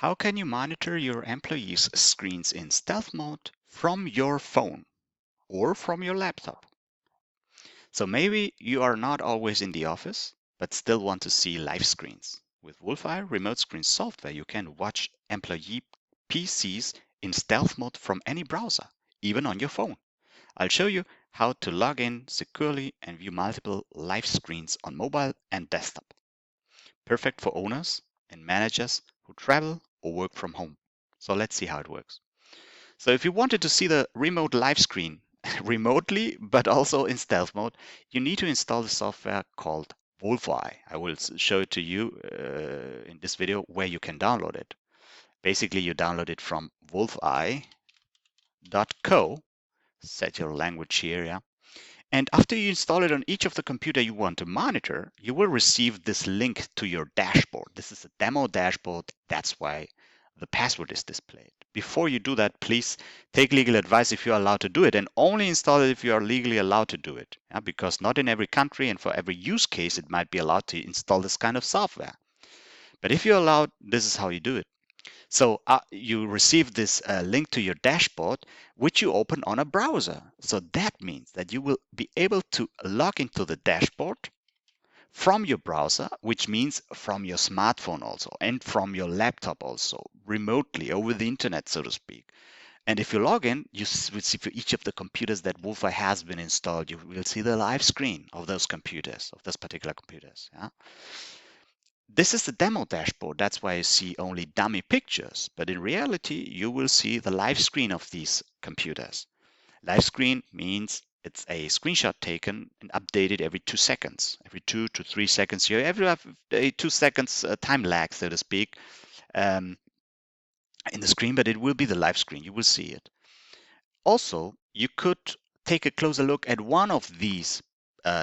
How can you monitor your employees' screens in stealth mode from your phone or from your laptop? So maybe you are not always in the office, but still want to see live screens. With Wolfeye Remote Screen software, you can watch employee PCs in stealth mode from any browser, even on your phone. I'll show you how to log in securely and view multiple live screens on mobile and desktop. Perfect for owners and managers who travel or work from home. So let's see how it works. So if you wanted to see the remote live screen remotely, but also in stealth mode, you need to install the software called Wolfeye. I will show it to you in this video where you can download it. Basically, you download it from wolfeye.co. Set your language here, yeah. And after you install it on each of the computer you want to monitor, you will receive this link to your dashboard. This is a demo dashboard. That's why the password is displayed. Before you do that, please take legal advice if you're allowed to do it, and only install it if you are legally allowed to do it. Yeah, because not in every country and for every use case it might be allowed to install this kind of software. But if you're allowed, this is how you do it. So you receive this link to your dashboard, which you open on a browser. So that means that you will be able to log into the dashboard from your browser, which means from your smartphone also, and from your laptop also, remotely over the internet, so to speak. And if you log in, you will see for each of the computers that Wolfeye has been installed, you will see the live screen of those computers, of those particular computers. Yeah? This is the demo dashboard. That's why you see only dummy pictures. But in reality, you will see the live screen of these computers. Live screen means it's a screenshot taken and updated every 2 seconds. Every 2 to 3 seconds. You have a 2 seconds time lag, so to speak, in the screen, but it will be the live screen. You will see it. Also, you could take a closer look at one of these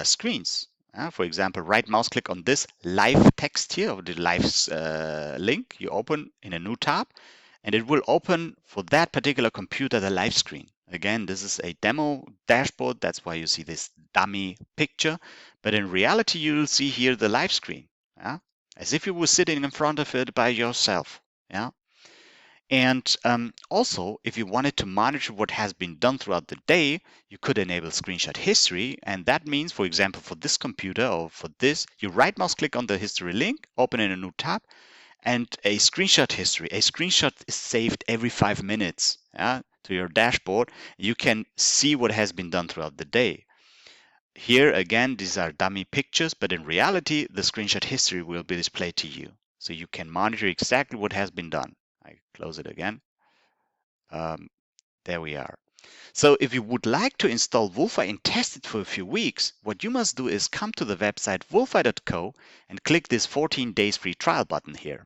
screens. For example, right mouse click on this live text here, or the live link. You open in a new tab, and it will open for that particular computer the live screen. Again, this is a demo dashboard. That's why you see this dummy picture. But in reality, you'll see here the live screen, as if you were sitting in front of it by yourself. Yeah. And also, if you wanted to monitor what has been done throughout the day, you could enable screenshot history. And that means, for example, for this computer or for this, you right mouse click on the history link, open in a new tab, and a screenshot history. A screenshot is saved every 5 minutes to your dashboard. You can see what has been done throughout the day. Here again, these are dummy pictures, but in reality, the screenshot history will be displayed to you. So you can monitor exactly what has been done. I close it again. There we are. So if you would like to install Wolfeye and test it for a few weeks, what you must do is come to the website wolfeye.co and click this 14 days free trial button here.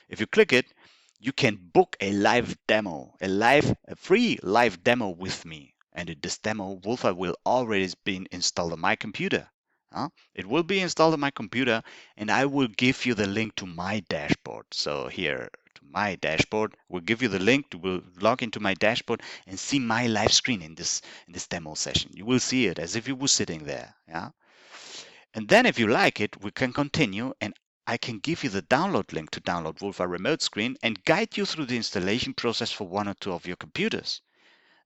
If you click it, you can book a live demo, a free live demo with me. And in this demo, Wolfeye will already be installed on my computer. It will be installed on my computer, and I will give you the link to my dashboard. So here, to my dashboard, we'll give you the link to log into my dashboard and see my live screen in this demo session. You will see it as if you were sitting there. And then if you like it, we can continue, and I can give you the download link to download Wolfeye Remote Screen and guide you through the installation process for one or two of your computers.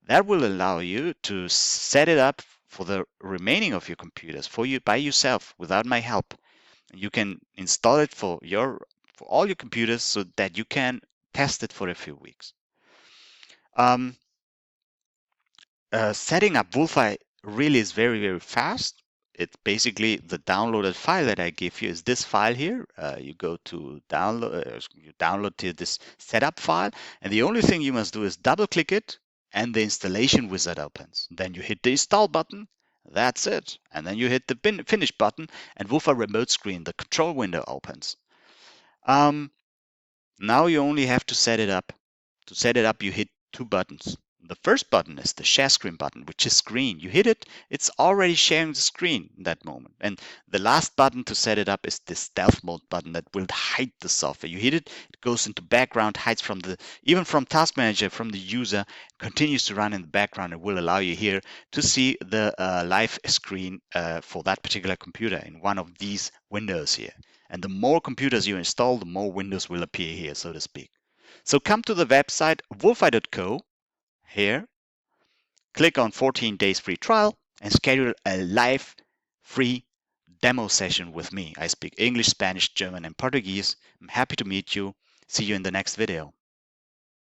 That will allow you to set it up for the remaining of your computers for you by yourself without my help. You can install it for all your computers so that you can test it for a few weeks. Setting up Wolfeye really is very, very fast. It's basically the downloaded file that I give you is this file here. You go to download, you download to this setup file, and the only thing you must do is double click it, and the installation wizard opens. Then you hit the install button. That's it. And then you hit the finish button, and Wolfeye Remote Screen, the control window opens. Now you only have to set it up. To set it up, you hit two buttons. The first button is the share screen button, which is green. You hit it, it's already sharing the screen in that moment. And the last button to set it up is the stealth mode button that will hide the software. You hit it, it goes into background, hides even from Task Manager, from the user, continues to run in the background. It will allow you here to see the live screen for that particular computer in one of these windows here. And the more computers you install, the more windows will appear here, so to speak. So come to the website wolfeye.co here, click on 14 days free trial and schedule a live free demo session with me. I speak English, Spanish, German, and Portuguese. I'm happy to meet you. See you in the next video.